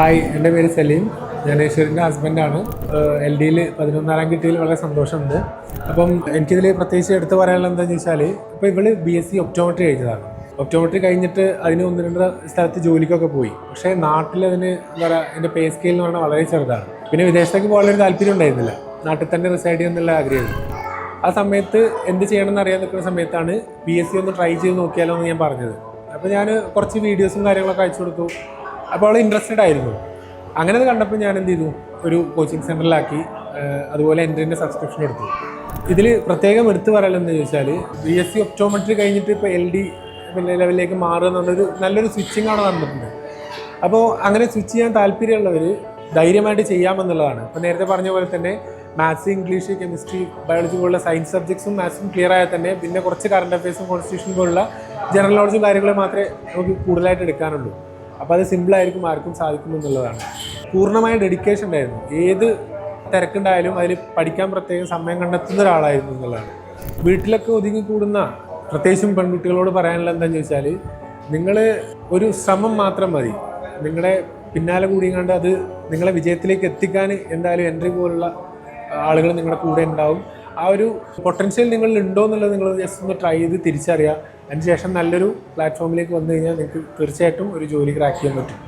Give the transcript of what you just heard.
Hi, എൻ്റെ പേര് സലീം. ഞാൻ ഈശ്വറിൻ്റെ ഹസ്ബൻഡാണ്. LD-യിൽ 11ാം കിട്ടിയതിൽ വളരെ സന്തോഷമുണ്ട്. അപ്പം എനിക്കിതിൽ പ്രത്യേകിച്ച് എടുത്ത് പറയാനുള്ളത് എന്താണെന്ന് വെച്ചാൽ, ഇപ്പോൾ ഇവള് BSc ഒപ്റ്റോമെട്രി കഴിഞ്ഞതാണ്. ഒപ്റ്റോമെട്രി കഴിഞ്ഞിട്ട് അതിന് 1-2 സ്ഥലത്ത് ജോലിക്കൊക്കെ പോയി. പക്ഷേ നാട്ടിലതിന് എന്താ പറയുക, എൻ്റെ പേ സ്കെയിൽ എന്ന് പറഞ്ഞാൽ വളരെ ചെറുതാണ്. പിന്നെ വിദേശത്തേക്ക് പോകാനൊരു താല്പര്യം ഉണ്ടായിരുന്നില്ല, നാട്ടിൽ തന്നെ റിസൈഡ് ചെയ്യുന്നുള്ള ആഗ്രഹമായിരുന്നു. ആ സമയത്ത് എന്ത് ചെയ്യണമെന്ന് അറിയാൻ നിൽക്കുന്ന സമയത്താണ് BSc ഒന്ന് ട്രൈ ചെയ്ത് നോക്കിയാലോ എന്ന് ഞാൻ പറഞ്ഞത്. അപ്പോൾ ഞാൻ കുറച്ച് വീഡിയോസും കാര്യങ്ങളൊക്കെ അയച്ചു കൊടുത്തു. അപ്പോൾ അവൾ ഇൻട്രസ്റ്റഡ് ആയിരുന്നു. അങ്ങനെ അത് കണ്ടപ്പോൾ ഞാൻ എന്ത് ചെയ്തു, ഒരു കോച്ചിങ് സെൻറ്ററിലാക്കി. അതുപോലെ എൻ്റെ സബ്സ്ക്രിപ്ഷൻ എടുത്തു. ഇതിൽ പ്രത്യേകം എടുത്തു പറയാനെന്ന് ചോദിച്ചാൽ, BSc ഒപ്റ്റോമെട്രി കഴിഞ്ഞിട്ട് ഇപ്പോൾ LD ലെവലിലേക്ക് മാറുക എന്നുള്ളൊരു നല്ലൊരു സ്വിച്ചിങ് അവിടെ നടന്നിട്ടുണ്ട്. അപ്പോൾ അങ്ങനെ സ്വിച്ച് ചെയ്യാൻ താല്പര്യമുള്ളവർ ധൈര്യമായിട്ട് ചെയ്യാമെന്നുള്ളതാണ്. ഇപ്പോൾ നേരത്തെ പറഞ്ഞ പോലെ തന്നെ മാത്സ്, ഇംഗ്ലീഷ്, കെമിസ്ട്രി, ബയോളജി പോലുള്ള സയൻസ് സബ്ജക്ട്സും മാത്സും ക്ലിയർ ആയാൽ തന്നെ പിന്നെ കുറച്ച് കറണ്ട് അഫയേഴ്സും കോൺസ്റ്റിറ്റ്യൂഷൻ പോലുള്ള ജനറൽ നോളജും കാര്യങ്ങളും മാത്രമേ നമുക്ക് കൂടുതലായിട്ട് എടുക്കാനുള്ളൂ. അപ്പോൾ അത് സിമ്പിളായിരിക്കും, ആർക്കും സാധിക്കുമെന്നുള്ളതാണ്. പൂർണ്ണമായ ഡെഡിക്കേഷൻ ഉണ്ടായിരുന്നു. ഏത് തിരക്കുണ്ടായാലും അതിൽ പഠിക്കാൻ പ്രത്യേകം സമയം കണ്ടെത്തുന്ന ഒരാളായിരുന്നു എന്നുള്ളതാണ്. വീട്ടിലൊക്കെ ഒതുങ്ങിക്കൂടുന്ന പ്രത്യേകിച്ചും പെൺകുട്ടികളോട് പറയാനുള്ള എന്താണെന്ന് ചോദിച്ചാൽ, നിങ്ങൾ ഒരു ശ്രമം മാത്രം മതി. നിങ്ങളുടെ പിന്നാലെ കൂടിയങ്ങാണ്ട് അത് നിങ്ങളെ വിജയത്തിലേക്ക് എത്തിക്കാൻ എന്തായാലും എൻട്രി പോലുള്ള ആളുകൾ നിങ്ങളുടെ കൂടെ ഉണ്ടാവും. ആ ഒരു പൊട്ടൻഷ്യൽ നിങ്ങളിൽ ഉണ്ടോ എന്നുള്ളത് നിങ്ങൾ ജസ്റ്റ് ഒന്ന് ട്രൈ ചെയ്ത് തിരിച്ചറിയുക. അതിനുശേഷം നല്ലൊരു പ്ലാറ്റ്ഫോമിലേക്ക് വന്നു കഴിഞ്ഞാൽ നിങ്ങൾക്ക് തീർച്ചയായിട്ടും ഒരു ജോലി ക്രാക്ക് ചെയ്യാൻ പറ്റും.